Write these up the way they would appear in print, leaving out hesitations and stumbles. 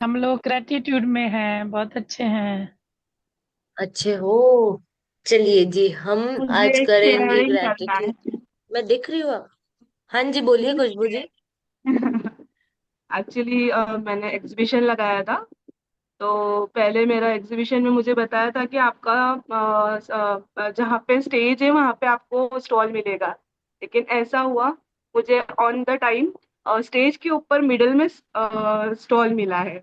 हम लोग ग्रेटिट्यूड में हैं, बहुत अच्छे हैं। अच्छे हो। चलिए जी, हम आज मुझे करेंगे शेयरिंग करना ग्रेटिट्यूड। है। मैं दिख रही हूँ आप? हाँ जी, बोलिए खुशबू जी। एक्चुअली मैंने एग्जीबिशन लगाया था। तो पहले मेरा एग्जीबिशन में मुझे बताया था कि आपका जहाँ पे स्टेज है वहाँ पे आपको स्टॉल मिलेगा। लेकिन ऐसा हुआ, मुझे ऑन द टाइम स्टेज के ऊपर मिडल में स्टॉल मिला है।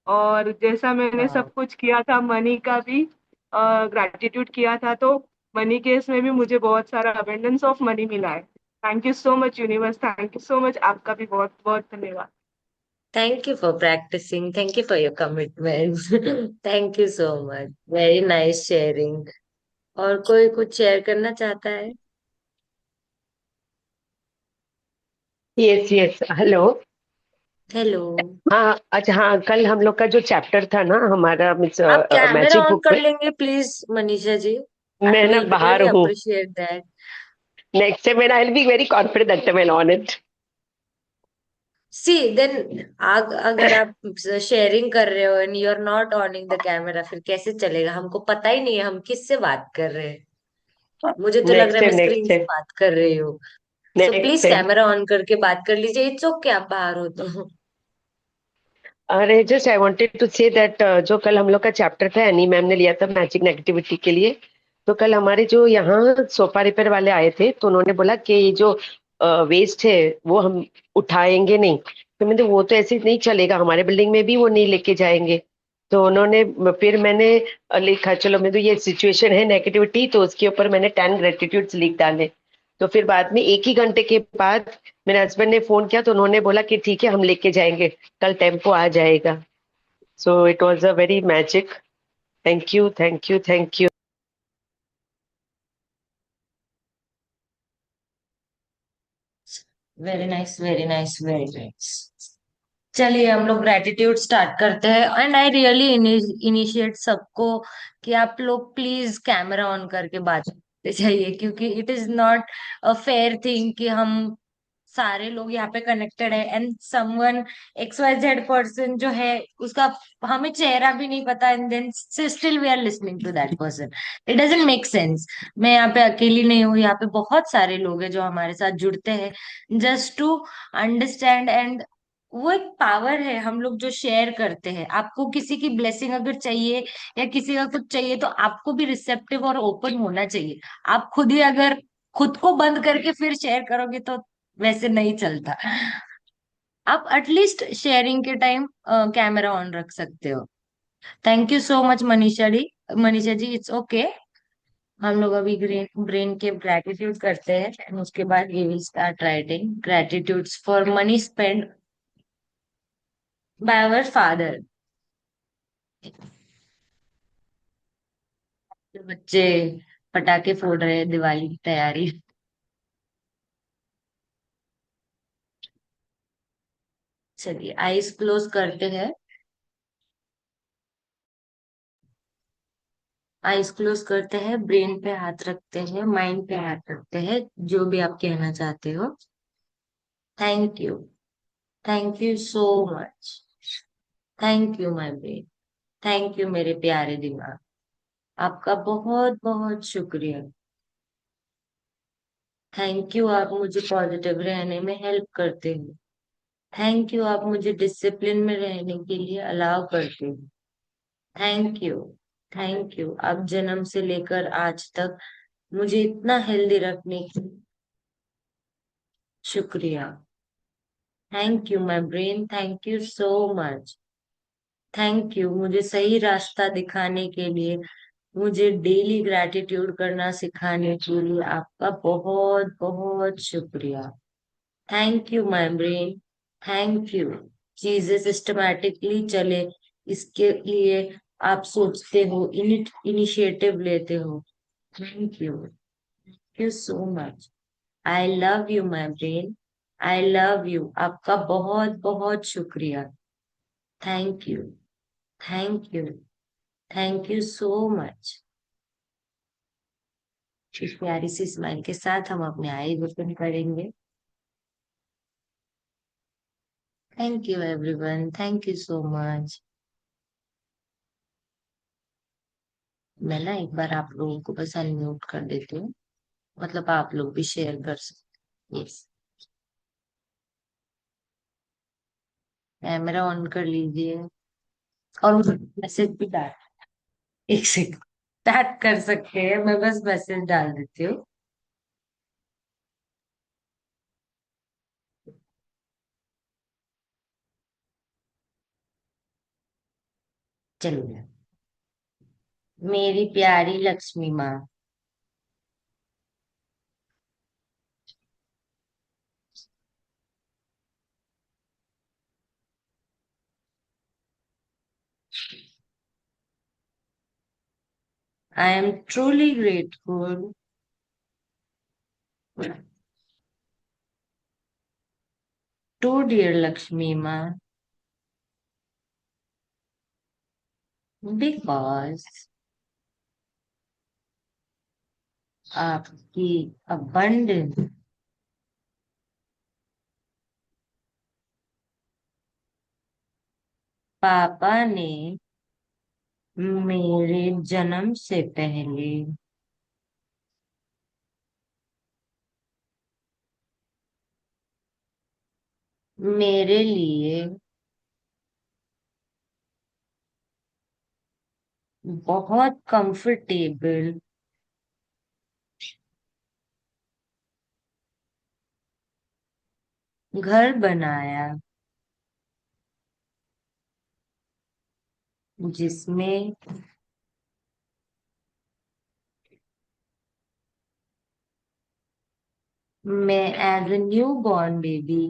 और जैसा मैंने हाँ। सब कुछ किया था, मनी का भी ग्रैटिट्यूड किया था, तो मनी केस में भी मुझे बहुत सारा अबेंडेंस ऑफ मनी मिला है। Thank you so much universe, thank you so much, आपका भी बहुत बहुत धन्यवाद। Thank you for practising, thank you for your commitment. Thank you so much, very nice sharing. और कोई कुछ शेयर करना चाहता है? Yes yes, hello. हेलो। हाँ, अच्छा, हाँ, कल हम लोग का जो चैप्टर था ना, हमारा मिस आप कैमरा मैजिक ऑन बुक कर में। लेंगे प्लीज, मनीषा जी। आई मैं ना विल बाहर रियली हूँ। Appreciate that. Next time I will be very confident that I will on it. See then, अगर आप शेयरिंग कर रहे हो and you are not onning the camera, फिर कैसे चलेगा? हमको पता ही नहीं है हम किससे बात कर रहे हैं। मुझे तो लग रहा नेक्स्ट है मैं टाइम, स्क्रीन नेक्स्ट से टाइम, बात कर रही हूँ। So next please time. Camera on करके बात कर लीजिए, इट्स ओके, आप बाहर हो तो। अरे just I wanted to say that जो कल हम लोग का चैप्टर था, एनी मैम ने लिया था मैजिक नेगेटिविटी के लिए। तो कल हमारे जो यहाँ सोफा रिपेयर वाले आए थे, तो उन्होंने बोला कि ये जो वेस्ट है वो हम उठाएंगे नहीं। तो मैंने वो तो ऐसे नहीं चलेगा, हमारे बिल्डिंग में भी वो नहीं लेके जाएंगे। तो उन्होंने, फिर मैंने लिखा, चलो मैं तो ये सिचुएशन है नेगेटिविटी, तो उसके ऊपर मैंने 10 ग्रेटिट्यूड्स लिख डाले। तो फिर बाद में 1 ही घंटे के बाद मेरे हस्बैंड ने फोन किया, तो उन्होंने बोला कि ठीक है हम लेके जाएंगे, कल टेम्पो आ जाएगा। So it was a very magic. Thank you, thank you, thank you. Very nice, very nice, very nice. चलिए हम लोग ग्रेटिट्यूड स्टार्ट करते हैं, एंड आई रियली इनिशिएट सबको कि आप लोग प्लीज कैमरा ऑन करके बात करते जाइए, क्योंकि it is not a fair thing कि हम सारे लोग यहाँ पे कनेक्टेड है and someone X Y Z person जो है, उसका हमें चेहरा भी नहीं पता, and then still we are listening to that person. It doesn't make sense. मैं यहाँ पे अकेली नहीं हूँ, यहाँ पे बहुत सारे लोग हैं जो हमारे साथ जुड़ते हैं जस्ट टू अंडरस्टैंड। एंड वो एक पावर है, हम लोग जो शेयर करते हैं। आपको किसी की ब्लेसिंग अगर चाहिए या किसी का कुछ चाहिए, तो आपको भी रिसेप्टिव और ओपन होना चाहिए। आप खुद ही अगर खुद को बंद करके फिर शेयर करोगे तो वैसे नहीं चलता। आप एटलीस्ट शेयरिंग के टाइम कैमरा ऑन रख सकते हो। Thank you so much Manisha ji. Manisha ji, it's okay. हम लोग अभी ब्रेन ब्रेन के ग्रेटिट्यूड करते हैं and उसके बाद we will start writing gratitudes for money spend by our father. बच्चे पटाखे फोड़ रहे हैं, दिवाली की तैयारी। चलिए आईज क्लोज करते हैं। आईज क्लोज करते हैं, ब्रेन पे हाथ रखते हैं, माइंड पे हाथ रखते हैं, जो भी आप कहना चाहते हो। Thank you. Thank you so much. Thank you my brain. Thank you मेरे प्यारे दिमाग। आपका बहुत बहुत शुक्रिया। थैंक यू, आप मुझे पॉजिटिव रहने में हेल्प करते हो। थैंक यू, आप मुझे डिसिप्लिन में रहने के लिए अलाउ करते हो। Thank you. थैंक यू, आप जन्म से लेकर आज तक मुझे इतना हेल्दी रखने की शुक्रिया। Thank you my brain, thank you so much. Thank you, मुझे सही रास्ता दिखाने के लिए, मुझे डेली ग्रैटिट्यूड करना सिखाने के लिए आपका बहुत बहुत शुक्रिया। Thank you my brain. Thank you, चीजें सिस्टमैटिकली चले इसके लिए आप सोचते हो, इनिशिएटिव लेते हो। Thank you. Thank you so much. I love you my brain. I love you, आपका बहुत बहुत शुक्रिया। Thank you. Thank you. Thank you so much. इस प्यारी सी स्माइल के साथ हम अपने आई ओपन करेंगे। Thank you everyone, thank you so much. मैं ना एक बार आप लोगों को बस अनम्यूट कर देती हूँ, मतलब आप लोग भी शेयर कर सकते। यस, कैमरा ऑन कर लीजिए और मैसेज भी डाल, एक सेकंड स्टार्ट कर सकते हैं, मैं बस मैसेज डाल देती हूँ। चलिए, मेरी प्यारी लक्ष्मी माँ, I am truly grateful to dear Lakshmi माँ बिकॉज आपकी abundant पापा ने मेरे जन्म से पहले मेरे लिए बहुत कंफर्टेबल घर बनाया, जिसमें मैं as a new born baby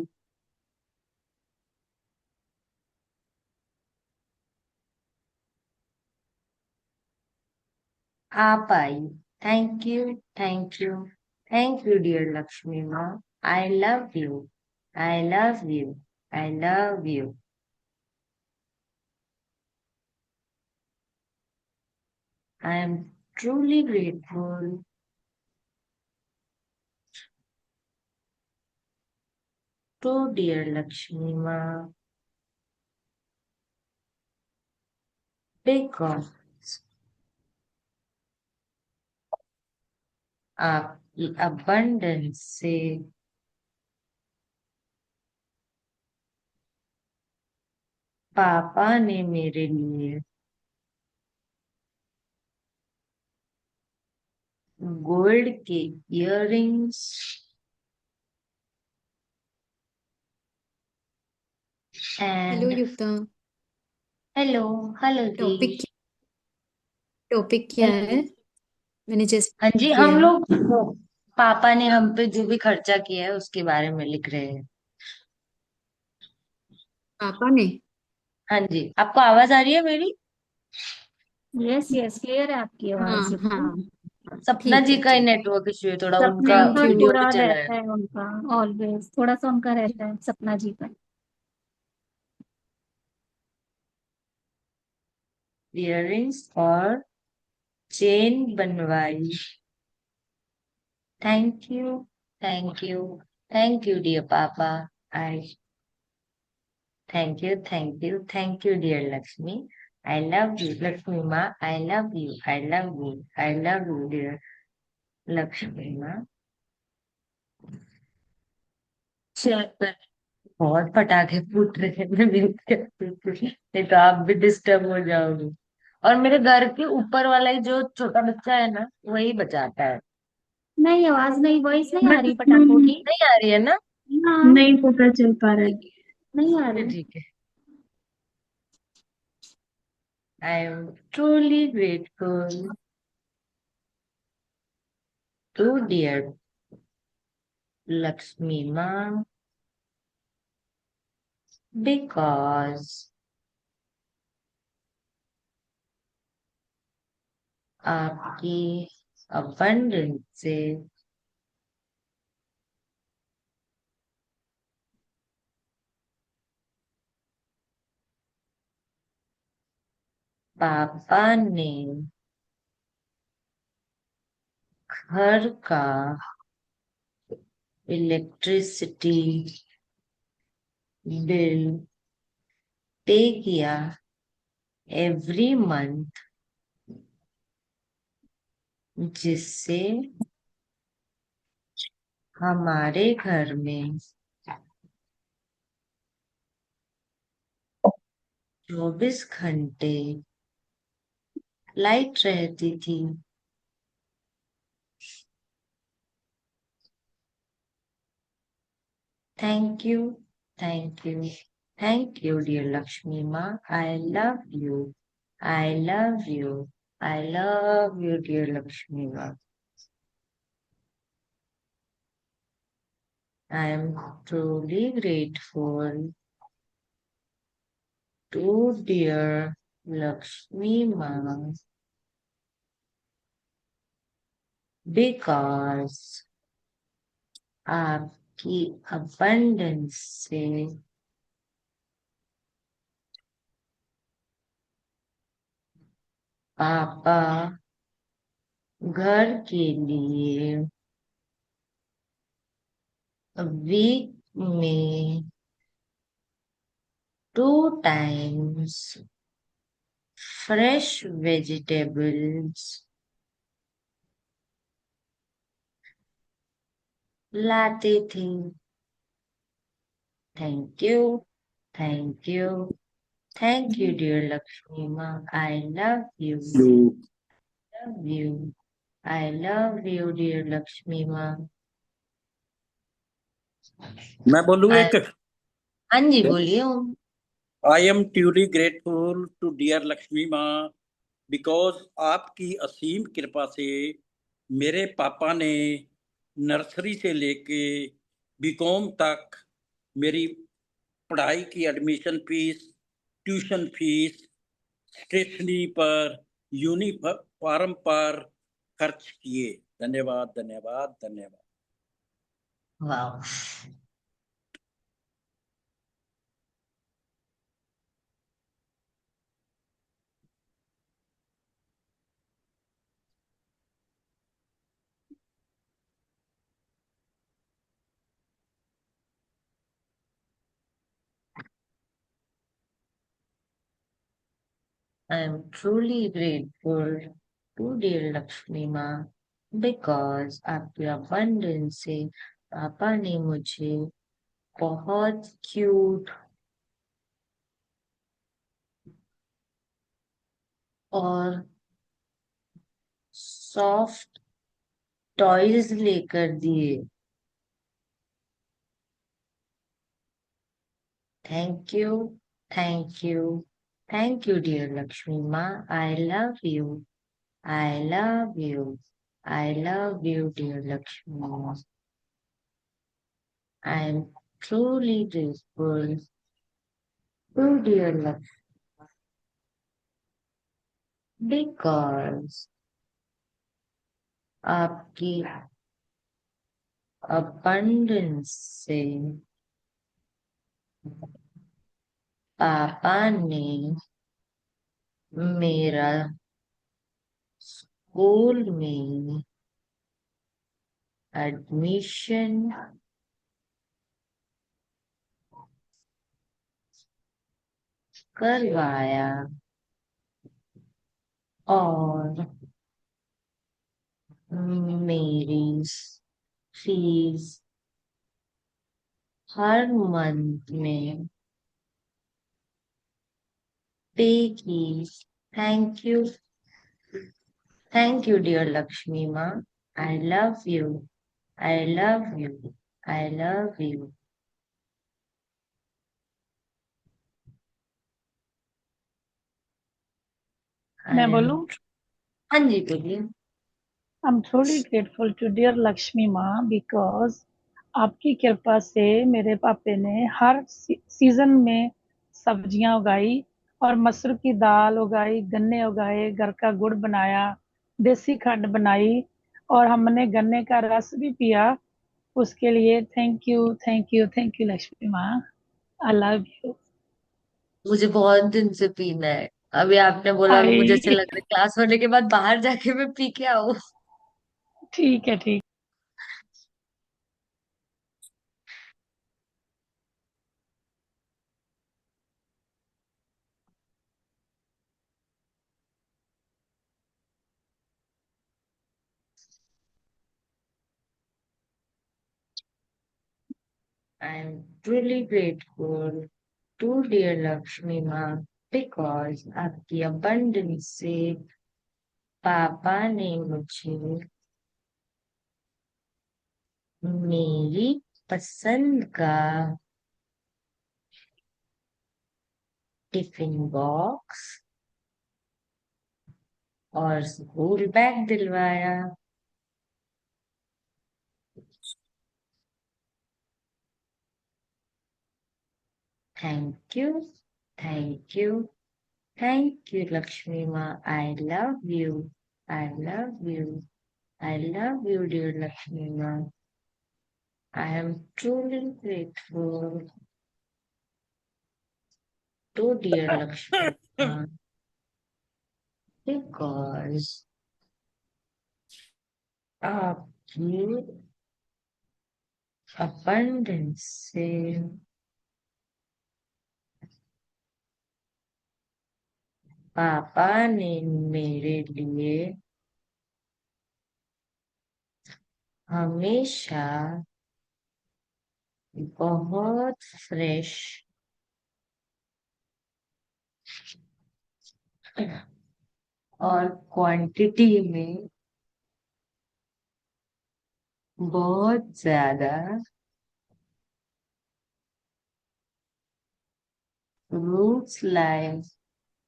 आ पाई। Thank you, thank you, thank you dear Lakshmi माँ। I love you, I love you, I love you. I am truly grateful to dear Lakshmi माँ बिकॉज आपकी अबंडेंस से पापा ने मेरे लिए गोल्ड के earrings hello and Yukta. Hello, hello जी। टॉपिक टॉपिक क्या हेलो है? जी। मैंने हाँ जैसे जी, हम किया। लोग पापा ने हम पे जो भी खर्चा किया है उसके बारे में लिख रहे हैं। पापा ने। हाँ जी, आपको आवाज आ रही है मेरी? यस यस, क्लियर है आपकी हाँ आवाज हाँ, एकदम। सपना ठीक जी है का ही ठीक है। नेटवर्क इश्यू है थोड़ा, सपने उनका का ठीक वीडियो पे थोड़ा चला है। रहता है उनका, ऑलवेज थोड़ा सा उनका रहता है सपना जी का। इयररिंग्स और चेन बनवाई। Thank you, thank you, thank you dear पापा। I thank you, thank you, thank you dear Lakshmi. I love you Lakshmi माँ, I love you, I love you, I love you dear Lakshmi माँ। शेयर कर। बहुत पटाखे फूट रहे हैं, मैं म्यूट कर देती हूँ, नहीं तो आप भी डिस्टर्ब हो जाओगे। और मेरे घर के ऊपर वाला ही जो छोटा बच्चा है ना, वही बचाता है। नहीं, आवाज नहीं, वॉइस नहीं आ रही पटाखों हम्म, की। नहीं आ रही है ना? हाँ, नहीं पता चल पा रहा है। नहीं आ फिर रही। ठीक है। I am truly grateful to dear Lakshmi माँ बिकॉज आपकी abundance से पापा ने घर का इलेक्ट्रिसिटी बिल पे किया एवरी मंथ, जिससे हमारे घर में 24 घंटे लाइट रहती थी। Thank you, thank you, thank you dear Lakshmi माँ। I love you, I love you, I love you dear Lakshmi माँ। I am truly grateful to dear Lakshmi Ma because आपकी abundance से पापा घर के लिए वीक में 2 times फ्रेश वेजिटेबल्स लाते थे। Thank you, thank you, thank you dear Lakshmi माँ। I love you, love you, I love you dear Lakshmi माँ। मैं बोलूँ I- एक। हाँ जी बोलिए। I am truly grateful to dear Lakshmi माँ बिकॉज आपकी असीम कृपा से मेरे पापा ने नर्सरी से लेके बीकॉम तक मेरी पढ़ाई की admission fees, tuition fees, stationery पर, यूनिफॉर्म पर खर्च किए। धन्यवाद, धन्यवाद, धन्यवाद। वाह, I am truly grateful to dear Lakshmi माँ because आपके abundance से पापा ने मुझे बहुत क्यूट और सॉफ्ट टॉयज लेकर दिए। Thank you, thank you, thank you dear Lakshmi माँ। I love you, I love you, I love you dear Lakshmi माँ। I am truly grateful to dear Lakshmi because आपकी abundance से पापा ने मेरा स्कूल में एडमिशन करवाया और मेरी फीस हर मंथ में पे की। Thank you, thank you dear Lakshmi माँ। I love you, I love you. I love you. I मैं am. बोलूं? हाँ जी बोलिए। I'm truly grateful to dear Lakshmi माँ because आपकी कृपा से मेरे पापे ने हर सीजन में सब्जियां उगाई और मसूर की दाल उगाई, गन्ने उगाए, घर का गुड़ बनाया, देसी खंड बनाई और हमने गन्ने का रस भी पिया। उसके लिए thank you, thank you, thank you Lakshmi माँ। I love you. मुझे बहुत दिन से पीना है। अभी आपने बोला तो मुझे ऐसे आई लग रहा है क्लास होने के बाद बाहर जाके मैं पी के आऊं। ठीक है, ठीक। I am truly grateful to dear Lakshmi माँ बिकॉज आपकी अबंडेंस से पापा ने मुझे मेरी पसंद का टिफिन बॉक्स और स्कूल बैग दिलवाया। Thank you, thank you, thank you Lakshmi माँ। I love you, I love you, I love you dear Lakshmi माँ। I am truly grateful to dear Lakshmi माँ बिकॉज आपकी abundance से पापा ने मेरे लिए हमेशा बहुत फ्रेश और क्वांटिटी में बहुत ज्यादा फ्रूट्स लाए।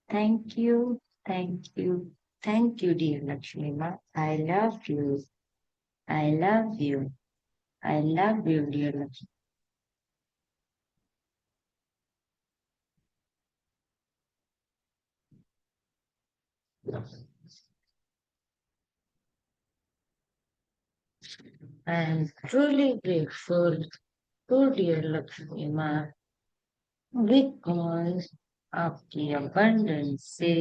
Thank you, thank you, thank you dear Lakshmi माँ। I love you, I love you, I love you dear Lakshmi. I am truly grateful to dear Lakshmi Ma because आपकी abundance से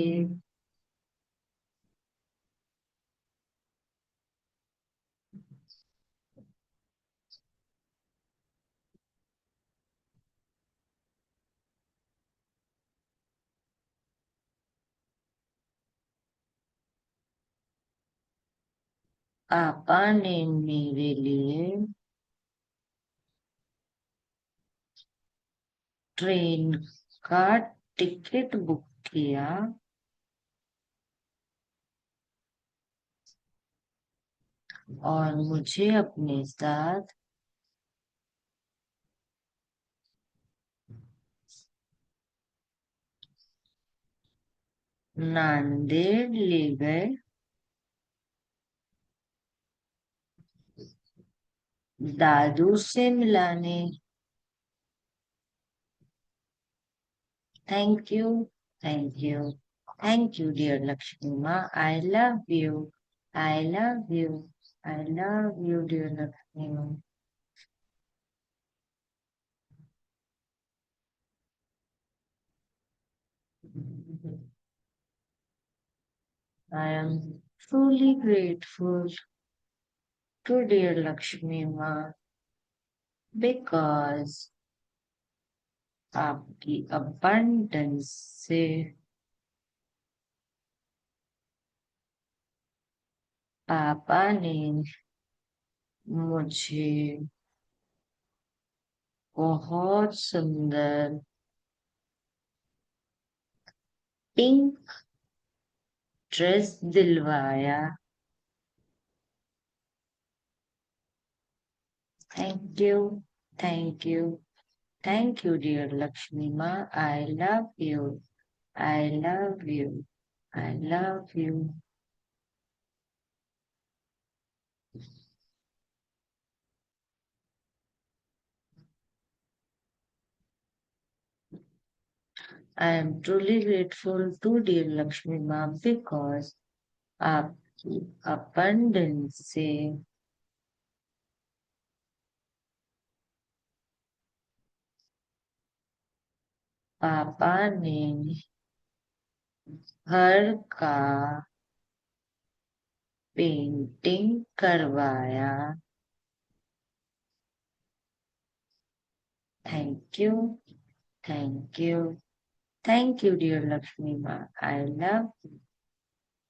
पापा ने मेरे लिए ट्रेन का टिकट बुक किया और मुझे अपने साथ नांदेड़ ले गए दादू से मिलाने। Thank you, thank you, thank you dear Lakshmi माँ। I love you, I love you, I love you dear Lakshmi माँ। I am truly grateful to dear Lakshmi Ma because आपकी abundance से पापा ने मुझे बहुत सुंदर पिंक ड्रेस दिलवाया। Thank you, thank you, thank you dear Lakshmi माँ। I love you, I love you, I love you. I am truly grateful to dear Lakshmi Ma because आपकी abundance से पापा ने घर का पेंटिंग करवाया। Thank you, thank you, thank you dear Lakshmi माँ। I love you,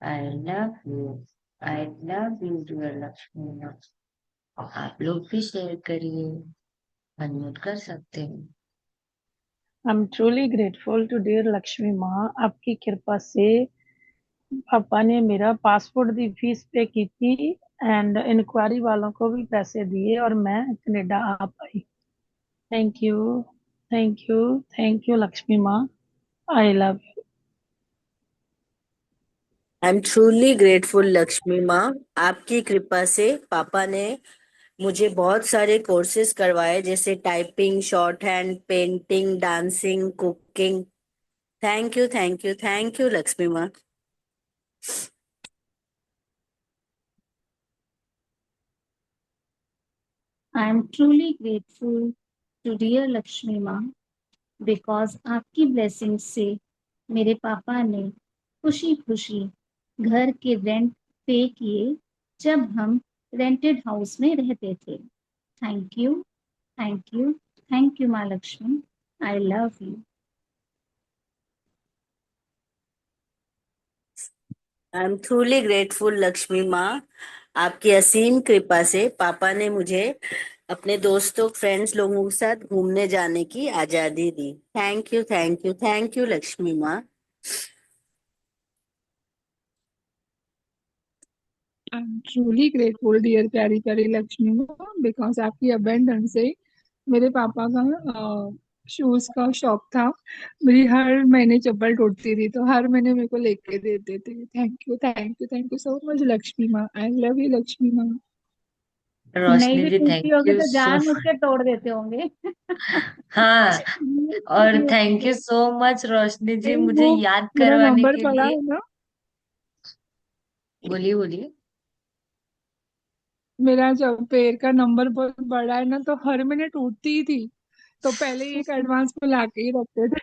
I love you, I love you dear Lakshmi माँ। आप लोग भी शेयर करिए। अनम्यूट कर सकते हो। I am truly grateful to dear Lakshmi माँ, आपकी कृपा से पापा ने मेरा पासपोर्ट की फीस पे की थी एंड इंक्वायरी वालों को भी पैसे दिए और मैं कनाडा आ पाई। Thank you, thank you, thank you Lakshmi माँ, I love you. I am truly grateful Lakshmi माँ, आपकी कृपा से पापा ने मुझे बहुत सारे कोर्सेज करवाए, जैसे typing, shorthand, painting, dancing, cooking. Thank you, thank you, thank you Lakshmi माँ। I am truly grateful to dear Lakshmi माँ बिकॉज आपकी ब्लेसिंग से मेरे पापा ने खुशी खुशी घर के रेंट पे किए जब हम रेंटेड हाउस में रहते थे। Thank you, thank you, thank you माँ Lakshmi, I love you. I am truly grateful Lakshmi माँ, आपकी असीम कृपा से पापा ने मुझे अपने दोस्तों, फ्रेंड्स लोगों के साथ घूमने जाने की आजादी दी। Thank you, thank you, thank you Lakshmi माँ। I am truly grateful dear प्यारी प्यारी लक्ष्मी माँ बिकॉज आपकी अबेंडेंस से मेरे पापा का शूज का शॉप था। मेरी हर महीने चप्पल टूटती थी तो हर महीने मेरे को लेके देते थे। Thank you, thank you, thank you so much Lakshmi माँ, आई लव यू लक्ष्मी माँ। नहीं रोशनी भी जी थैंक टूटती होगी यू तो सो। जान मुझ के तोड़ देते होंगे। हाँ, नहीं और टूटी थैंक होती यू है। सो मच रोशनी जी नहीं, मुझे वो याद मेरा करवाने नंबर के पड़ा लिए। है ना, बोलिए बोलिए। मेरा जब पैर का नंबर बहुत बड़ा है ना तो हर महीने टूटती ही थी, तो पहले ही एक एडवांस में ला के ही रखते थे।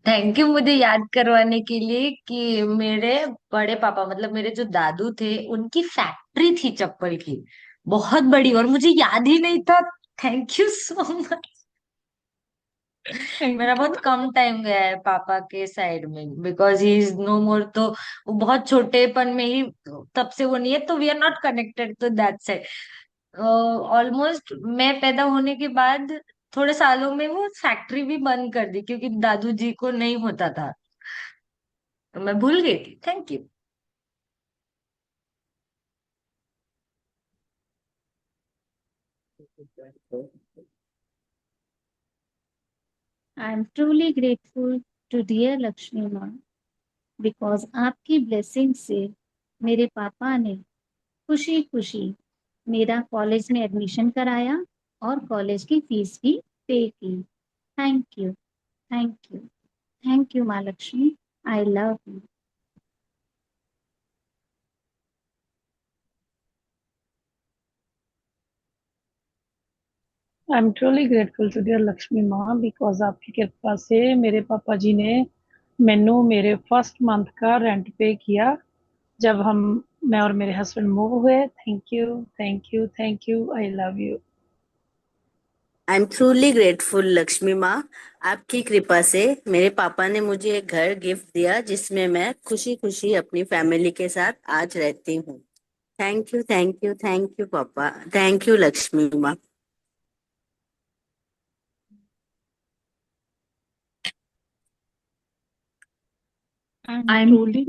थैंक यू मुझे याद करवाने के लिए कि मेरे बड़े पापा मतलब मेरे जो दादू थे उनकी फैक्ट्री थी चप्पल की, बहुत बड़ी, और मुझे याद ही नहीं था। Thank you so much. Thank मेरा बहुत यू। कम टाइम गया है पापा के साइड में, बिकॉज ही इज नो मोर, तो वो बहुत छोटेपन में ही, तब से वो नहीं है, तो वी आर नॉट कनेक्टेड, तो दैट्स इट। ऑलमोस्ट मैं पैदा होने के बाद थोड़े सालों में वो फैक्ट्री भी बंद कर दी क्योंकि दादू जी को नहीं होता था, तो मैं भूल गई थी। Thank you. I am truly grateful to dear Lakshmi माँ बिकॉज आपकी ब्लेसिंग से मेरे पापा ने खुशी खुशी मेरा कॉलेज में एडमिशन कराया और कॉलेज की फीस भी पे की। Thank you, thank you, thank you माँ Lakshmi, I love you. I am truly grateful to dear Lakshmi माँ बिकॉज आपकी कृपा से मेरे पापा जी ने मैनू मेरे फर्स्ट मंथ का रेंट पे किया जब मैं और मेरे हस्बैंड मूव हुए। Thank you, thank you, thank you, I love you. I am truly grateful Lakshmi माँ, आपकी कृपा से मेरे पापा ने मुझे एक घर गिफ्ट दिया जिसमें मैं खुशी खुशी अपनी फैमिली के साथ आज रहती हूँ। Thank you, thank you, thank you पापा, थैंक यू लक्ष्मी माँ। आई एम I'm ट्रूली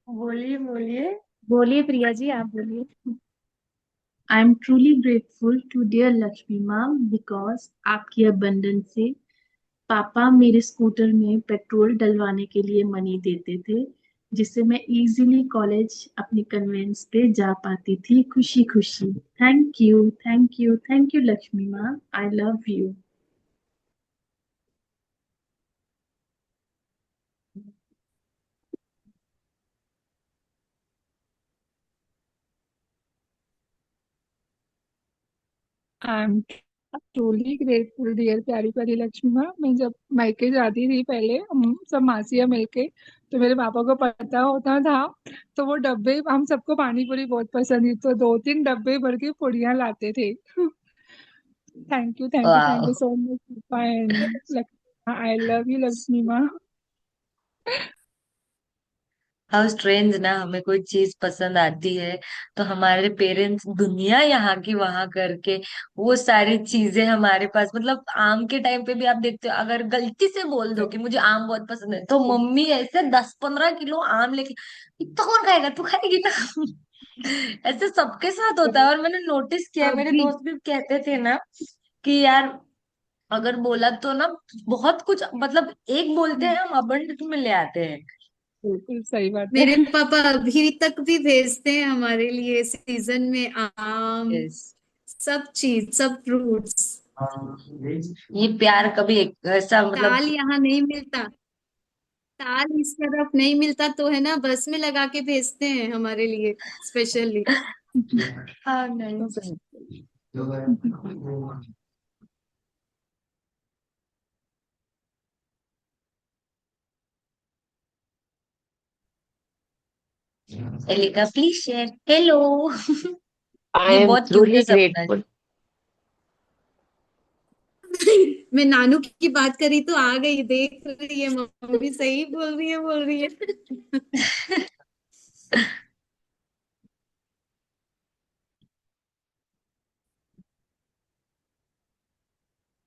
बोलिए बोलिए। बोलिए प्रिया जी, आप बोलिए। I'm truly grateful to dear Lakshmi ma'am because आपकी abundance से पापा मेरे स्कूटर में पेट्रोल डलवाने के लिए मनी देते थे, जिससे मैं इजीली कॉलेज अपनी कन्वेंस पे जा पाती थी खुशी खुशी। Thank you, thank you, thank you Lakshmi माँ, I love you. I am truly grateful dear प्यारी प्यारी लक्ष्मी माँ। मैं जब मायके जाती थी पहले, हम सब मासियाँ मिलके, तो मेरे पापा को पता होता था, तो वो डब्बे, हम सबको पानी पूरी बहुत पसंद थी, तो 2-3 डब्बे भर के पूड़ियाँ लाते थे। Thank you, thank you, thank वाह, यू सो मच पापा and I love you Lakshmi माँ। हाउ स्ट्रेंज ना, हमें कोई चीज पसंद आती है तो हमारे पेरेंट्स दुनिया यहाँ की वहां करके वो सारी चीजें हमारे पास, मतलब आम के टाइम पे भी आप देखते हो, अगर गलती से बोल दो कि मुझे आम बहुत पसंद है तो मम्मी ऐसे 10-15 किलो आम लेके, इतना कौन खाएगा, तू खाएगी ना। ऐसे सबके साथ होता है, और मैंने नोटिस किया है, मेरे अभी दोस्त भी कहते थे ना कि यार अगर बोला तो ना बहुत कुछ, मतलब एक बोलते हैं हम अबंड में ले आते हैं। बिल्कुल सही बात मेरे है। पापा अभी तक भी भेजते हैं हमारे लिए सीजन में आम, यस। सब चीज, सब फ्रूट्स। ये प्यार कभी एक ऐसा मतलब। ताल यहाँ नहीं मिलता, ताल इस तरफ नहीं मिलता तो है ना, बस में लगा के भेजते हैं हमारे लिए स्पेशली। हाँ नहीं। एलिका प्लीज शेयर हेलो। आई ये एम बहुत ट्रूली क्यूरियस अपना है। ग्रेटफुल। मैं नानू की बात करी तो आ गई, देख रही है मम्मी, सही बोल रही है, बोल रही है।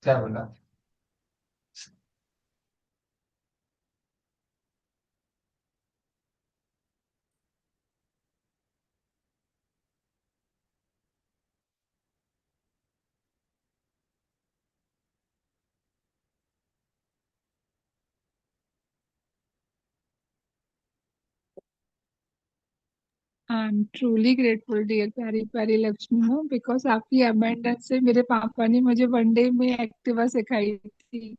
क्या बोला? I am truly grateful dear प्यारी प्यारी लक्ष्मी हो, बिकॉज आपकी अबेंडेंस से मेरे पापा ने मुझे वनडे में एक्टिवा सिखाई थी।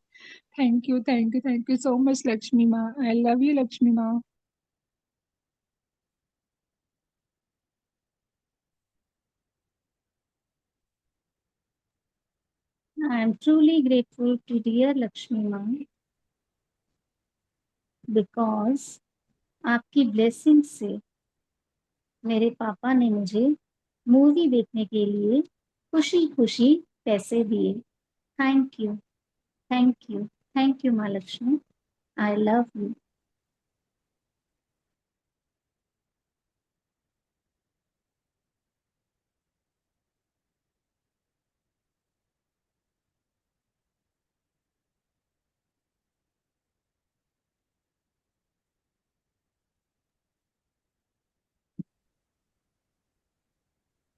Thank you, thank you, thank you so much Lakshmi माँ। आई लव यू लक्ष्मी माँ। I am truly grateful to dear Lakshmi Ma because आपकी ब्लेसिंग से मेरे पापा ने मुझे मूवी देखने के लिए खुशी खुशी पैसे दिए। Thank you, thank you, thank you माँ Lakshmi. I love you.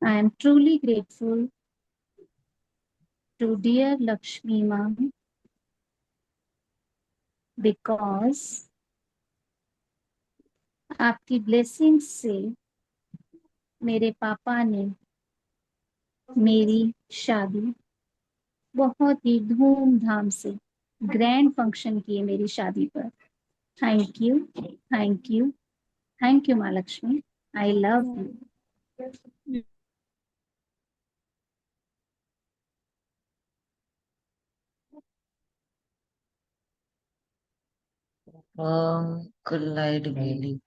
I am truly grateful to dear Lakshmi Ma because आपकी ब्लेसिंग से मेरे पापा ने मेरी शादी बहुत ही धूमधाम से ग्रैंड फंक्शन किए मेरी शादी पर। Thank you, thank you, thank you माँ Lakshmi. I love you. Good night बेली।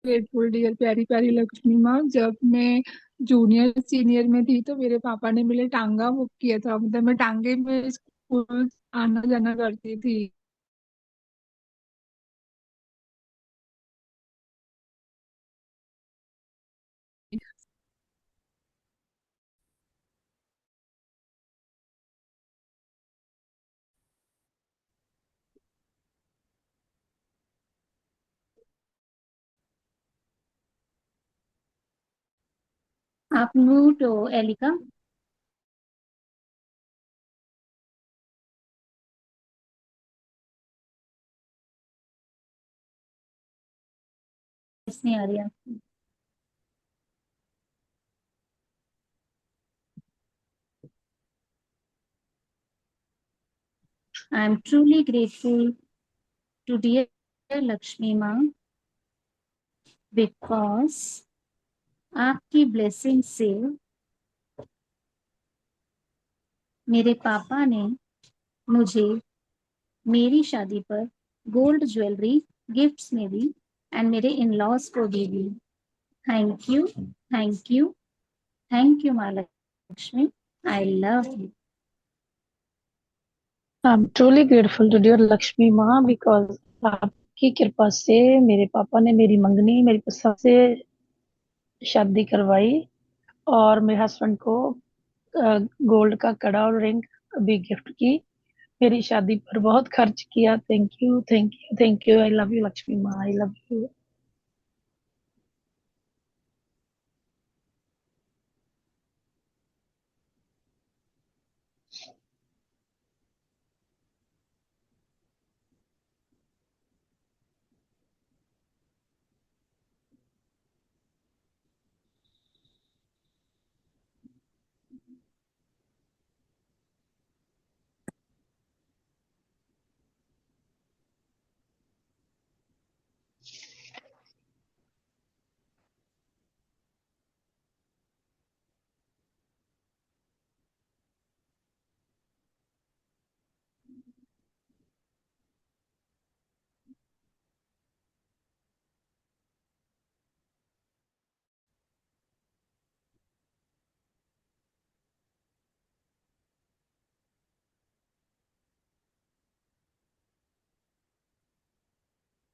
ग्रेटफुल डियर प्यारी प्यारी लक्ष्मी माँ, जब मैं जूनियर सीनियर में थी तो मेरे पापा ने मेरे टांगा बुक किया था, मतलब मैं टांगे में स्कूल आना जाना करती थी। आप म्यूट हो एलिका। नहीं आ रही आपकी। I am truly grateful to dear Lakshmi माँ बिकॉज आपकी ब्लेसिंग से मेरे पापा ने मुझे मेरी शादी पर गोल्ड ज्वेलरी गिफ्ट्स में दी एंड मेरे इन लॉज को भी दी। Thank you, thank you, thank you माँ Lakshmi. I love you. I'm truly grateful to dear Lakshmi माँ because आपकी कृपा से मेरे पापा ने मेरी मंगनी मेरी पसंद से शादी करवाई और मेरे हस्बैंड को गोल्ड का कड़ा और रिंग भी गिफ्ट की। मेरी शादी पर बहुत खर्च किया। Thank you, thank you, thank you. I love you Lakshmi माँ, I love you.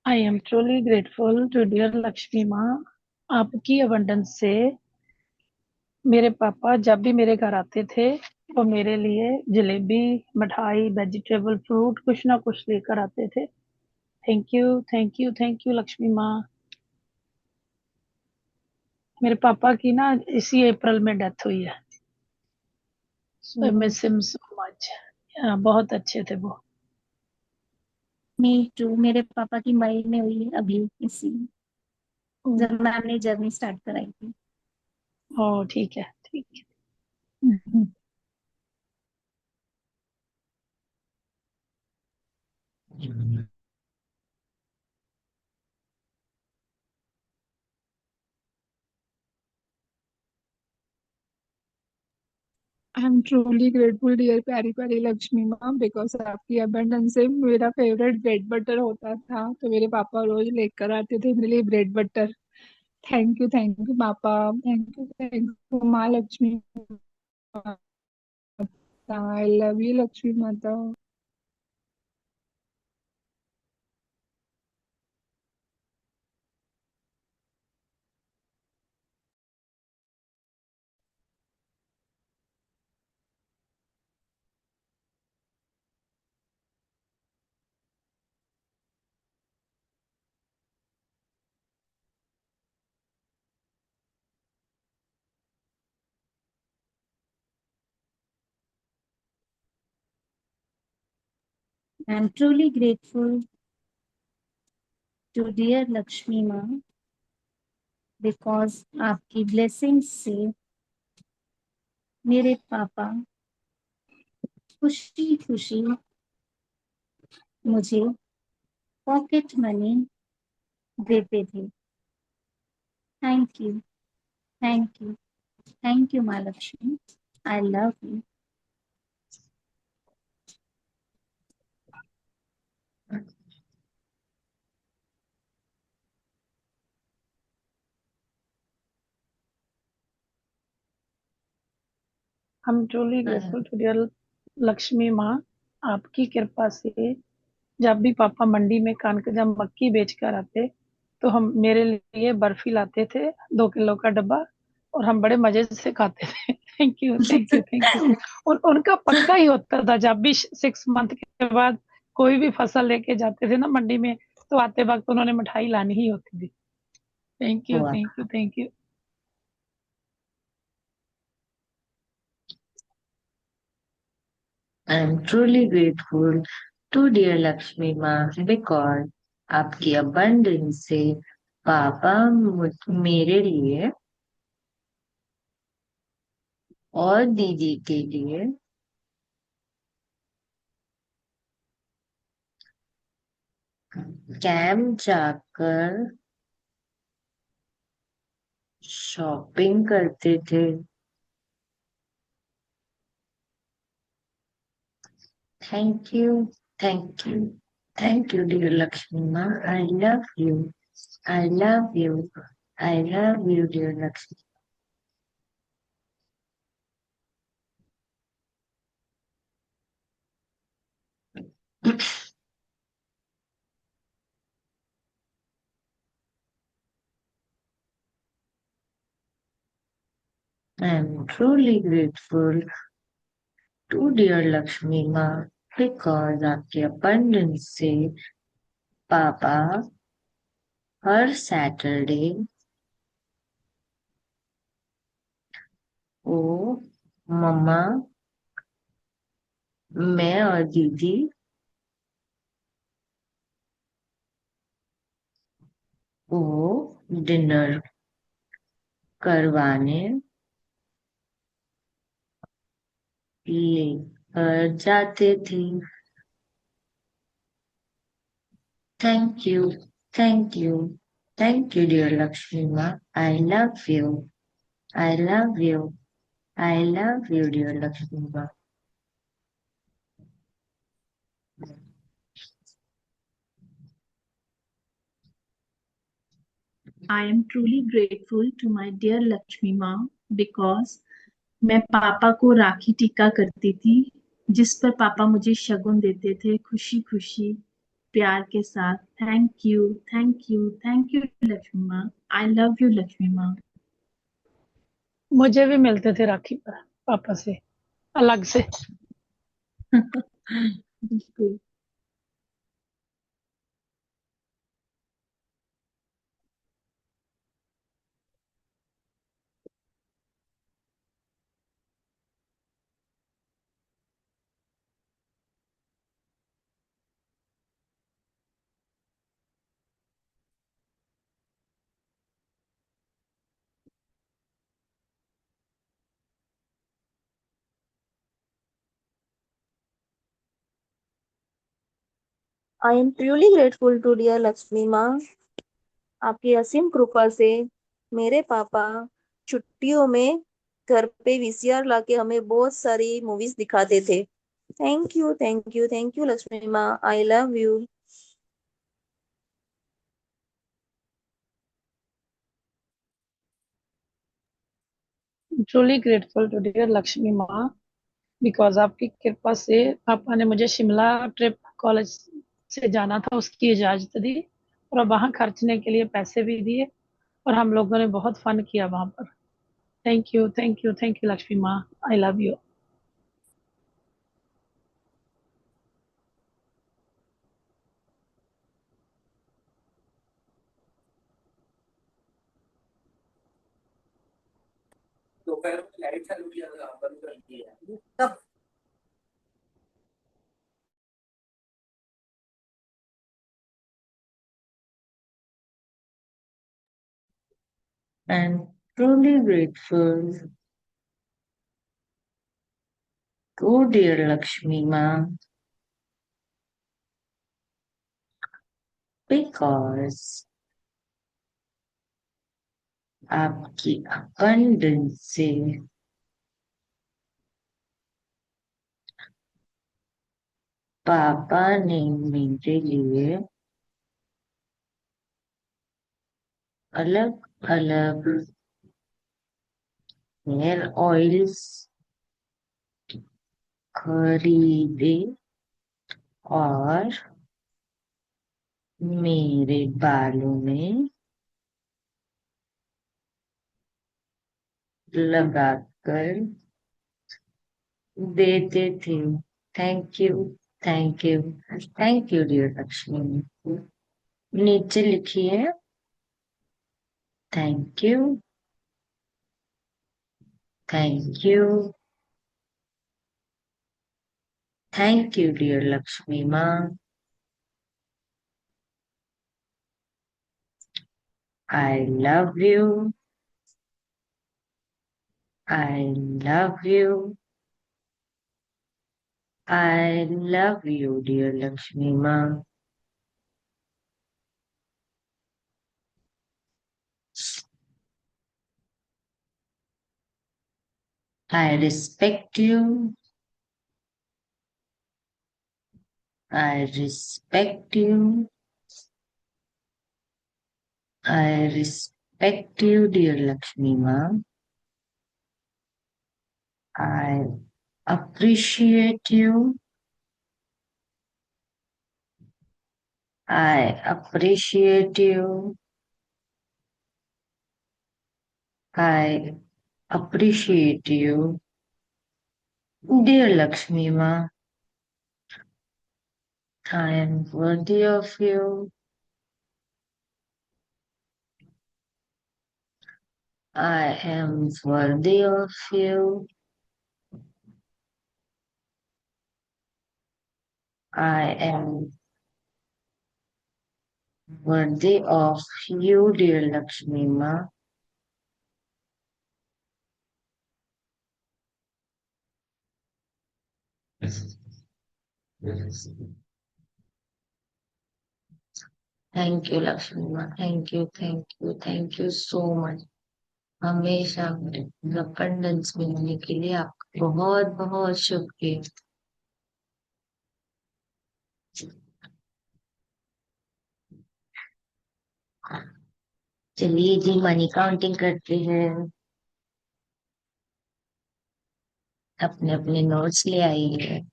I am truly grateful to dear Lakshmi माँ। आपकी अबंडेंस से मेरे पापा जब भी मेरे घर आते थे वो मेरे लिए जलेबी, मिठाई, वेजिटेबल, फ्रूट कुछ ना कुछ लेकर आते थे। Thank you, thank you, thank you Lakshmi माँ। मेरे पापा की ना इसी अप्रैल में डेथ हुई है। So I miss him so much. बहुत अच्छे थे वो। Me too. मेरे पापा की मई में हुई है अभी, इसी जब मैं अपनी जर्नी स्टार्ट कराई थी। ओ ठीक है, ठीक है। Hmm. I am truly grateful dear प्यारी प्यारी लक्ष्मी माँ बिकॉज आपकी अबंडेंस से मेरा फेवरेट ब्रेड बटर होता था, तो मेरे पापा रोज लेकर आते थे मेरे लिए ब्रेड बटर। थैंक यू पापा। थैंक यू माँ लक्ष्मी माता। आई लव यू लक्ष्मी माता। I am truly grateful to dear Lakshmi माँ बिकॉज आपकी ब्लेसिंग्स से मेरे पापा खुशी खुशी मुझे पॉकेट मनी देते थे। Thank you, thank you, thank you माँ लक्ष्मी। I love you. हम truly grateful to dear Lakshmi माँ। आपकी कृपा से जब भी पापा मंडी में कनक या मक्की बेच कर आते तो हम मेरे लिए बर्फी लाते थे, 2 किलो का डब्बा, और हम बड़े मजे से खाते थे। Thank you, thank you, thank you. और उनका पक्का ही होता था जब भी 6 मंथ के बाद कोई भी फसल लेके जाते थे ना मंडी में, तो आते वक्त उन्होंने मिठाई लानी ही होती थी। थैंक यू, हुआ। Thank you, thank you. I am truly grateful to dear Lakshmi माँ बिकॉज आपकी अबंडेंस से पापा मेरे लिए और दीदी के लिए कैंप जाकर शॉपिंग करते थे। Thank you, thank you, thank you, dear Lakshmi Ma. I love you. I love you. I love you, dear Lakshmi. I am truly grateful to dear Lakshmi Ma because आपके abundance से पापा हर Saturday वो मम्मा मैं और दीदी वो dinner करवाने लेकर जाते थे। Thank you, thank you, thank you, dear Lakshmi Ma. I love you. I love you. I love you, dear Lakshmi Ma. I am truly grateful to my dear Lakshmi Ma because मैं पापा को राखी टिक्का करती थी जिस पर पापा मुझे शगुन देते थे खुशी खुशी प्यार के साथ। Thank you, thank you, thank you Lakshmi माँ। आई लव यू लक्ष्मी माँ। मुझे भी मिलते थे राखी पर पापा से अलग से। बिल्कुल। I am truly grateful to dear Lakshmi माँ। आपकी असीम कृपा से मेरे पापा छुट्टियों में घर पे वीसीआर लाके हमें बहुत सारी मूवीज दिखाते थे। Thank you, thank you, thank you Lakshmi माँ। I love you. Truly grateful to dear Lakshmi माँ बिकॉज आपकी कृपा से पापा ने मुझे शिमला ट्रिप कॉलेज से जाना था उसकी इजाजत दी और वहाँ खर्चने के लिए पैसे भी दिए और हम लोगों ने बहुत फन किया वहाँ पर। Thank you, thank you, thank you Lakshmi माँ। I love you. दोपहर में लाइट चालू किया था बंद कर दिया। I'm truly grateful to dear Lakshmi Ma because आपकी abundance से पापा ने मेरे लिए अलग अलग हेयर ऑयल्स खरीदे और मेरे बालों में लगाकर देते थे। Thank you, thank you, thank you dear Lakshmi. नीचे लिखिए thank you, thank you, thank you dear Lakshmi माँ। I love you, I love you, I love you dear Lakshmi माँ। I respect you. I respect you. I respect you, dear Lakshmi Ma. I appreciate you. I appreciate you. I appreciate you. Dear Lakshmi Ma, I am worthy of you. I am worthy of you. I am worthy of you, dear Lakshmi Ma. Thank you, Lakshmi Ma. Thank you, thank you, thank you so much. हमेशा abundance मिलने के लिए आपका बहुत बहुत शुक्रिया। चलिए जी money counting करते हैं। अपने अपने नोट्स ले आइए।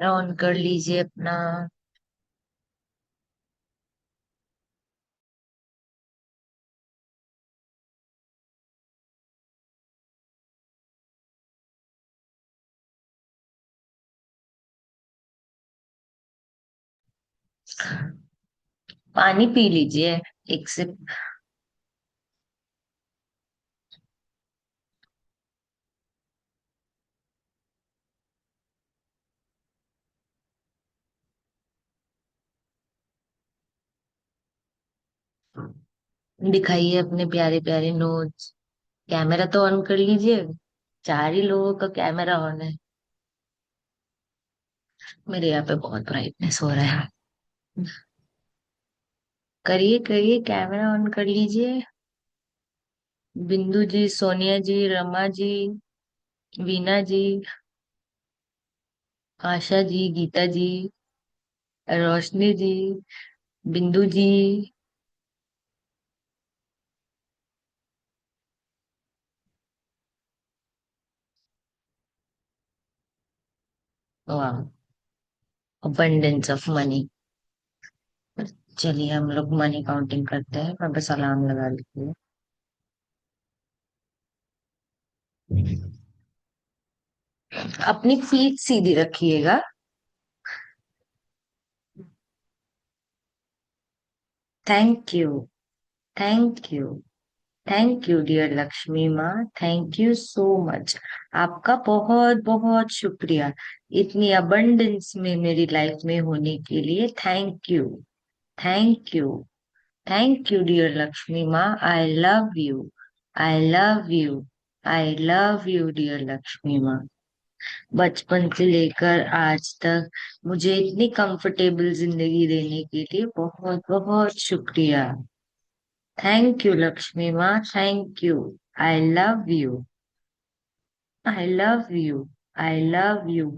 ऑन कर लीजिए अपना। पानी पी लीजिए एक सिप। दिखाइए अपने प्यारे प्यारे नोट्स। कैमरा तो ऑन कर लीजिए। 4 ही लोगों का कैमरा ऑन है। मेरे यहाँ पे बहुत ब्राइटनेस हो रहा है। करिए करिए कैमरा ऑन कर लीजिए। बिंदु जी, सोनिया जी, रमा जी, वीना जी, आशा जी, गीता जी, रोशनी जी, बिंदु जी। वाह, अबंडेंस ऑफ मनी। चलिए हम लोग मनी काउंटिंग करते हैं। मैं बस अलार्म लगा देती हूँ। अपनी फीट सीधी रखिएगा। Thank you, thank you, thank you dear Lakshmi माँ। Thank you so much. आपका बहुत बहुत शुक्रिया इतनी अबंडेंस में मेरी लाइफ में होने के लिए। Thank you, thank you, thank you dear Lakshmi माँ। I love you, I love you, I love you dear Lakshmi माँ। बचपन से लेकर आज तक मुझे इतनी कंफर्टेबल जिंदगी देने के लिए बहुत बहुत शुक्रिया। थैंक यू लक्ष्मी माँ, thank you. I love you, I love you, I love you.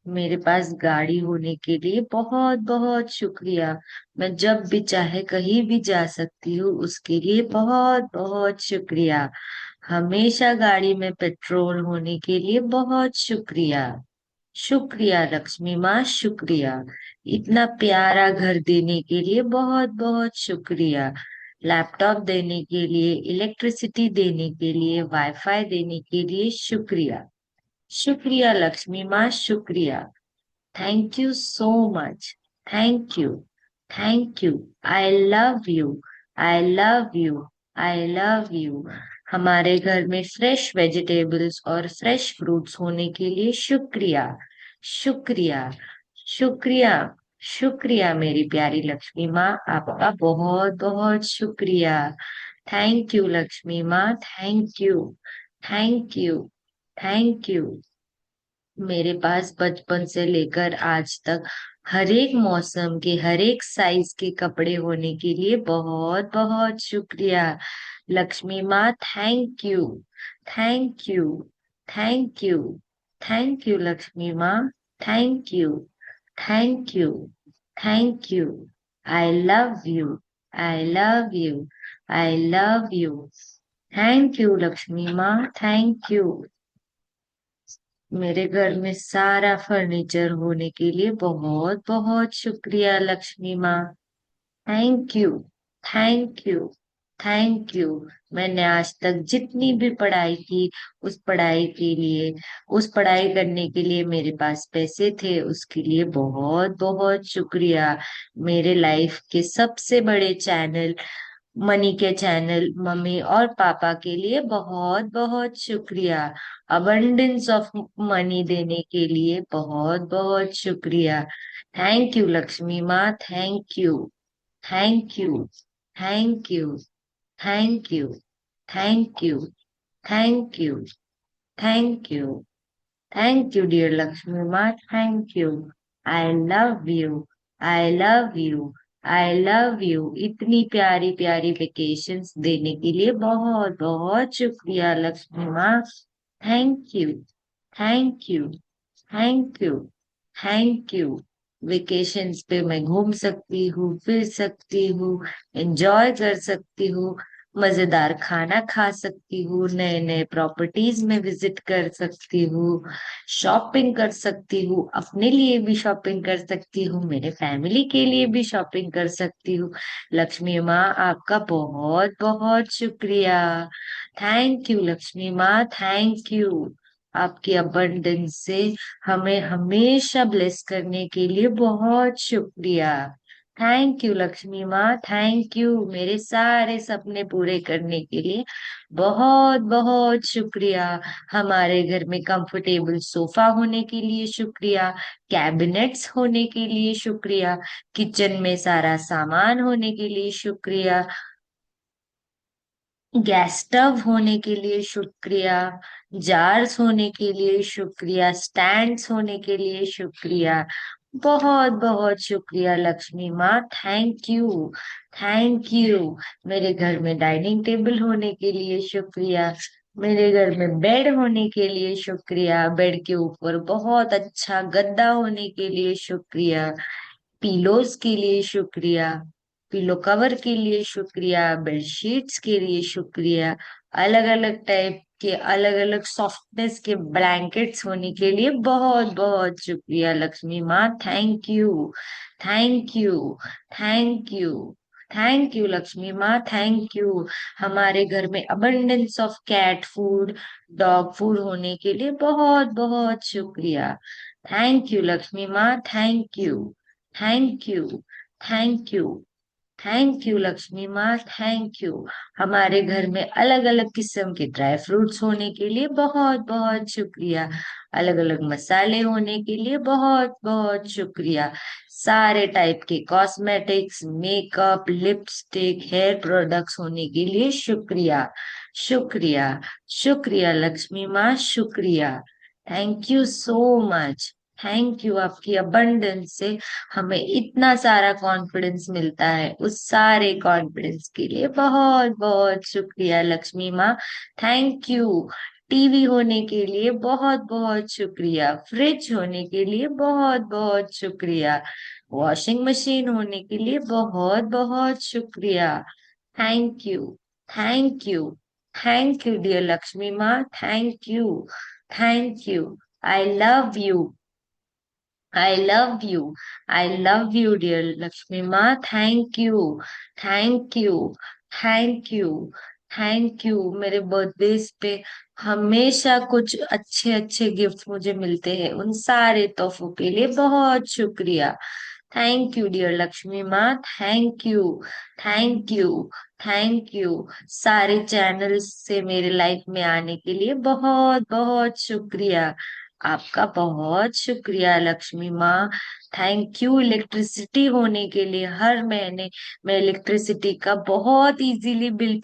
मेरे पास गाड़ी होने के लिए बहुत बहुत शुक्रिया। मैं जब भी चाहे कहीं भी जा सकती हूँ, उसके लिए बहुत बहुत शुक्रिया। हमेशा गाड़ी में पेट्रोल होने के लिए बहुत शुक्रिया। शुक्रिया लक्ष्मी माँ, शुक्रिया। इतना प्यारा घर देने के लिए बहुत बहुत शुक्रिया। लैपटॉप देने के लिए, इलेक्ट्रिसिटी देने के लिए, वाईफाई देने के लिए शुक्रिया। शुक्रिया लक्ष्मी माँ, शुक्रिया। Thank you so much. Thank you, thank you. I love you, I love you, I love you. हमारे घर में फ्रेश वेजिटेबल्स और फ्रेश फ्रूट्स होने के लिए शुक्रिया। शुक्रिया, शुक्रिया, शुक्रिया मेरी प्यारी लक्ष्मी माँ। आपका बहुत बहुत शुक्रिया। थैंक यू लक्ष्मी माँ, thank you, thank you, thank you. मेरे पास बचपन से लेकर आज तक हर एक मौसम के हर एक साइज के कपड़े होने के लिए बहुत बहुत शुक्रिया। लक्ष्मी माँ, thank you, thank you, thank you, thank you Lakshmi माँ, thank you, thank you, thank you. I love you, I love you, I love you. Thank you Lakshmi माँ, थैंक यू। मेरे घर में सारा फर्नीचर होने के लिए बहुत बहुत शुक्रिया लक्ष्मी माँ। Thank you, thank you, thank you. मैंने आज तक जितनी भी पढ़ाई की, उस पढ़ाई के लिए, उस पढ़ाई करने के लिए मेरे पास पैसे थे, उसके लिए बहुत बहुत शुक्रिया। मेरे लाइफ के सबसे बड़े चैनल, मनी के चैनल, मम्मी और पापा के लिए बहुत बहुत शुक्रिया। अबंडेंस ऑफ मनी देने के लिए बहुत बहुत शुक्रिया। थैंक यू लक्ष्मी माँ, thank you, thank you, thank you, thank you, thank you, thank you, thank you, thank you dear Lakshmi माँ, thank you. I love you, I love you, I love you. इतनी प्यारी प्यारी वेकेशंस देने के लिए बहुत बहुत शुक्रिया लक्ष्मी माँ। Thank you, thank you, thank you, thank you. Vacations पे मैं घूम सकती हूँ, फिर सकती हूँ, एंजॉय कर सकती हूँ, मजेदार खाना खा सकती हूँ, नए नए प्रॉपर्टीज में विजिट कर सकती हूँ, शॉपिंग कर सकती हूँ, अपने लिए भी शॉपिंग कर सकती हूँ, मेरे फैमिली के लिए भी शॉपिंग कर सकती हूँ। लक्ष्मी माँ, आपका बहुत बहुत शुक्रिया। थैंक यू लक्ष्मी माँ, थैंक यू। आपकी अबंडेंस से हमें हमेशा ब्लेस करने के लिए बहुत शुक्रिया। थैंक यू लक्ष्मी माँ, थैंक यू। मेरे सारे सपने पूरे करने के लिए बहुत बहुत शुक्रिया। हमारे घर में कंफर्टेबल सोफा होने के लिए शुक्रिया, कैबिनेट्स होने के लिए शुक्रिया, किचन में सारा सामान होने के लिए शुक्रिया, गैस स्टव होने के लिए शुक्रिया, जार्स होने के लिए शुक्रिया, स्टैंड्स होने के लिए शुक्रिया। बहुत बहुत शुक्रिया लक्ष्मी माँ, थैंक यू, थैंक यू। मेरे घर में डाइनिंग टेबल होने के लिए शुक्रिया, मेरे घर में बेड होने के लिए शुक्रिया, बेड के ऊपर बहुत अच्छा गद्दा होने के लिए शुक्रिया, पिलोज के लिए शुक्रिया, पिलो कवर के लिए शुक्रिया, बेडशीट्स के लिए शुक्रिया, अलग अलग टाइप के अलग अलग सॉफ्टनेस के ब्लैंकेट्स होने के लिए बहुत बहुत शुक्रिया लक्ष्मी माँ। Thank you, thank you, thank you, thank you Lakshmi माँ, थैंक यू। हमारे घर में abundance of cat food, dog food होने के लिए बहुत बहुत शुक्रिया। थैंक यू लक्ष्मी माँ, thank you, thank you, thank you, thank you Lakshmi माँ, थैंक यू। हमारे घर में अलग अलग किस्म के ड्राई फ्रूट्स होने के लिए बहुत बहुत शुक्रिया, अलग अलग मसाले होने के लिए बहुत बहुत शुक्रिया, सारे टाइप के cosmetics, makeup, lipstick, hair products होने के लिए शुक्रिया, शुक्रिया, शुक्रिया लक्ष्मी माँ, शुक्रिया। Thank you so much, thank you. आपकी अबंडेंस से हमें इतना सारा कॉन्फिडेंस मिलता है, उस सारे कॉन्फिडेंस के लिए बहुत बहुत शुक्रिया लक्ष्मी माँ, थैंक यू। टीवी होने के लिए बहुत बहुत शुक्रिया, फ्रिज होने के लिए बहुत बहुत शुक्रिया, वॉशिंग मशीन होने के लिए बहुत बहुत शुक्रिया। Thank you, thank you, thank you dear Lakshmi माँ, thank you, thank you. I love you, I love you. I love you, dear Lakshmi Ma. Thank you. Thank you. Thank you. Thank you. मेरे birthdays पे हमेशा कुछ अच्छे अच्छे gift मुझे मिलते हैं, उन सारे तोहफों के लिए बहुत शुक्रिया। थैंक यू डियर लक्ष्मी माँ, thank you, thank you, thank you. सारे चैनल्स से मेरे लाइफ में आने के लिए बहुत बहुत शुक्रिया। आपका बहुत शुक्रिया लक्ष्मी माँ, थैंक यू। इलेक्ट्रिसिटी होने के लिए हर महीने मैं इलेक्ट्रिसिटी का बहुत इजीली बिल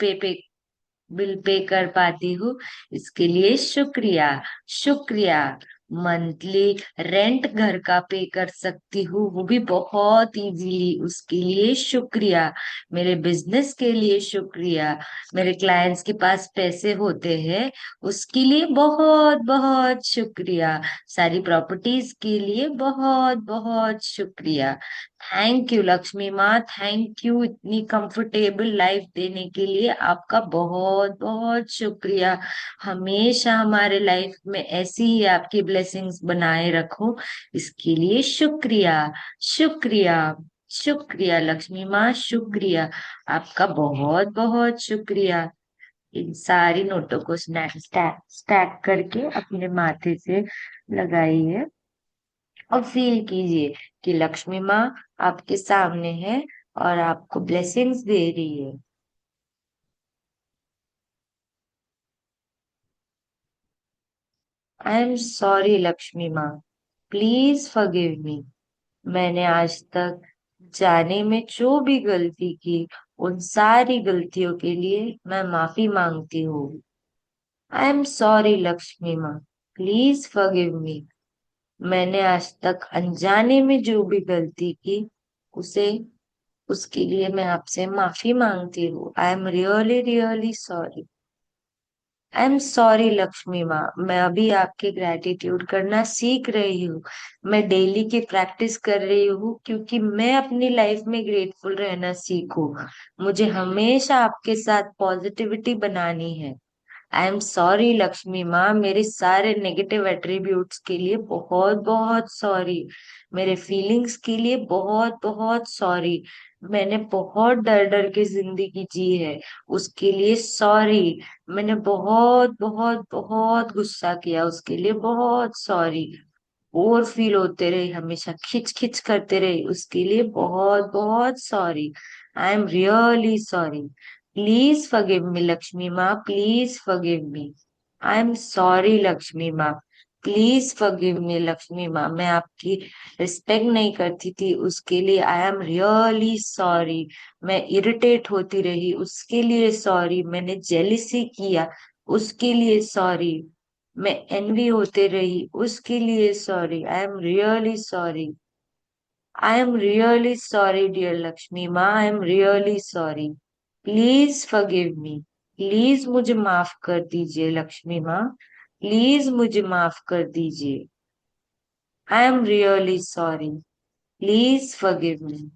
पे कर पाती हूँ, इसके लिए शुक्रिया, शुक्रिया, मंथली रेंट घर का पे कर सकती हूँ, वो भी बहुत इजीली। उसके लिए शुक्रिया। मेरे बिजनेस के लिए शुक्रिया। मेरे क्लाइंट्स के पास पैसे होते हैं, उसके लिए बहुत बहुत शुक्रिया। सारी प्रॉपर्टीज के लिए बहुत बहुत शुक्रिया। थैंक यू लक्ष्मी माँ, थैंक यू इतनी कंफर्टेबल लाइफ देने के लिए आपका बहुत बहुत शुक्रिया। हमेशा हमारे लाइफ में ऐसी ही आपकी ब्लेसिंग्स बनाए रखो, इसके लिए शुक्रिया। शुक्रिया। शुक्रिया लक्ष्मी माँ, शुक्रिया। आपका बहुत बहुत शुक्रिया। इन सारी नोटों को स्नैक स्टैक स्टैक करके अपने माथे से लगाइए और फील कीजिए कि लक्ष्मी माँ आपके सामने है और आपको ब्लेसिंग्स दे रही है। आई एम सॉरी लक्ष्मी माँ, प्लीज फॉरगिव मी। मैंने आज तक जाने में जो भी गलती की, उन सारी गलतियों के लिए मैं माफी मांगती हूँ। आई एम सॉरी लक्ष्मी माँ, प्लीज फॉरगिव मी। मैंने आज तक अनजाने में जो भी गलती की, उसे उसके लिए मैं आपसे माफी मांगती हूँ। आई am really really sorry. I am sorry Lakshmi माँ, मैं अभी आपके ग्रेटिट्यूड करना सीख रही हूँ। मैं डेली की प्रैक्टिस कर रही हूँ क्योंकि मैं अपनी लाइफ में ग्रेटफुल रहना सीखूं। मुझे हमेशा आपके साथ पॉजिटिविटी बनानी है। आई एम सॉरी लक्ष्मी माँ, मेरे सारे नेगेटिव एट्रीब्यूट्स के लिए बहुत बहुत सॉरी। मेरे फीलिंग्स के लिए बहुत बहुत सॉरी। मैंने बहुत डर डर के जिंदगी जी है, उसके लिए सॉरी। मैंने बहुत बहुत बहुत गुस्सा किया, उसके लिए बहुत सॉरी। ओवर फील होते रहे, हमेशा खिच खिच करते रहे, उसके लिए बहुत बहुत sorry. I am really sorry. Please forgive me Lakshmi माँ, please forgive me. I am sorry Lakshmi माँ, प्लीज फॉरगिव मी लक्ष्मी माँ। मैं आपकी रिस्पेक्ट नहीं करती थी, उसके लिए आई एम रियली सॉरी। मैं इरिटेट होती रही, उसके लिए सॉरी। मैंने जेलिसी किया, उसके लिए सॉरी। मैं एनवी होते रही, उसके लिए sorry. I am really sorry. I am really sorry dear Lakshmi माँ, I am really sorry. Please forgive me. Please मुझे माफ कर दीजिए लक्ष्मी माँ, प्लीज मुझे माफ कर दीजिए। आई am really sorry. Please forgive मी।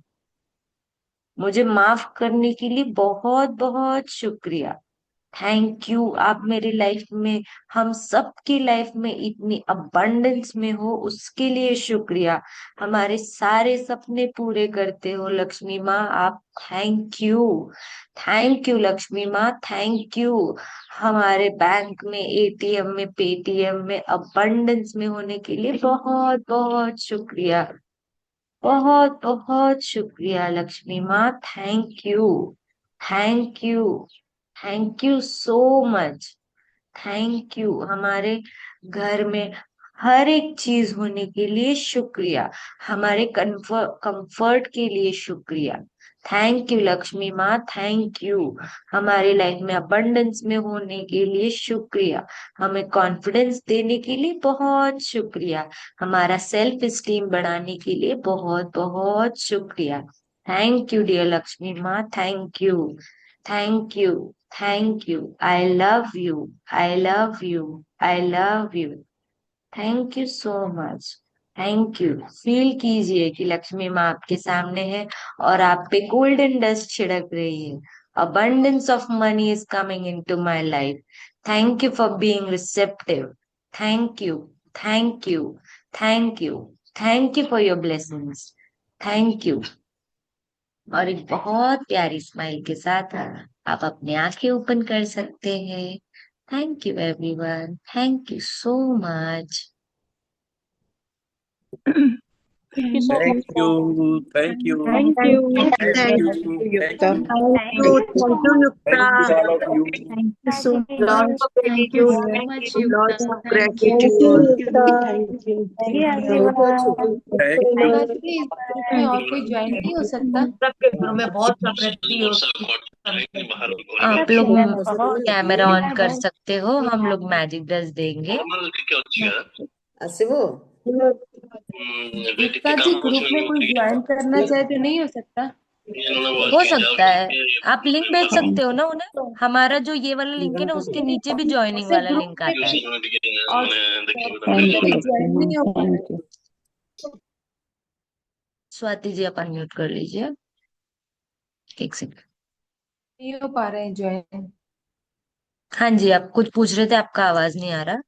मुझे माफ करने के लिए बहुत बहुत शुक्रिया। Thank you. आप मेरी लाइफ में, हम सबकी लाइफ में इतनी अबंडेंस में हो, उसके लिए शुक्रिया। हमारे सारे सपने पूरे करते हो लक्ष्मी माँ, आप thank you. Thank you Lakshmi माँ, थैंक यू। हमारे बैंक में, एटीएम में, पेटीएम में अबंडेंस में होने के लिए बहुत बहुत शुक्रिया। बहुत बहुत शुक्रिया लक्ष्मी माँ, thank you. Thank you. Thank you so much. Thank you. हमारे घर में हर एक चीज होने के लिए शुक्रिया। हमारे कंफर्ट के लिए शुक्रिया। थैंक यू लक्ष्मी माँ, थैंक यू। हमारी लाइफ में अबंडेंस में होने के लिए शुक्रिया। हमें कॉन्फिडेंस देने के लिए बहुत शुक्रिया। हमारा सेल्फ स्टीम बढ़ाने के लिए बहुत बहुत शुक्रिया। थैंक यू डियर लक्ष्मी माँ, thank you. Thank you. Thank you. I love you. I love you. I love you. Thank you so much. Thank you. Feel कीजिए कि लक्ष्मी माँ आपके सामने है और आप पे गोल्डन डस्ट छिड़क रही है। Abundance of money is coming into my life. Thank you for being receptive. Thank you. Thank you. Thank you. Thank you for your blessings. Thank you. और एक बहुत प्यारी स्माइल के साथ आप अपने आंखें ओपन कर सकते हैं। Thank you everyone, thank you so much. Thank you so Thank much. you. Thank you. Thank you. Thank Thank you. you, Thank Yukta. you. Thank you. Thank you, Thank you, Yukta. all of you. Thank you so Lots much. of Thank you gratitude. so much, Yukta. Lots of Thank you. Thank you, gratitude. Yukta. Thank you. Thank Thank you. you. Thank you. प्रकृति, इस group में और कोई join नहीं हो सकता? सबके घरों में बहुत प्रकृति आप लोग कैमरा ऑन कर सकते हो, हम लोग मैजिक डस्ट देंगे। आसिफ वो गीता जी, ग्रुप में कोई ज्वाइन करना चाहे तो नहीं हो सकता? हो सकता है, आप लिंक भेज सकते हो ना उन्हें। हमारा जो ये वाला लिंक है ना, उसके नीचे भी ज्वाइनिंग उसे वाला ग्रुप लिंक में आता है। और थैंक यू ज्वाइन लक्ष्मी नहीं हो मैम, पा रहा थैंक यू। स्वाति जी, आप अनम्यूट कर लीजिए, एक सेकंड। नहीं हो पा रहे हैं ज्वाइन। हाँ जी, आप कुछ पूछ रहे थे, आपका आवाज नहीं आ रहा।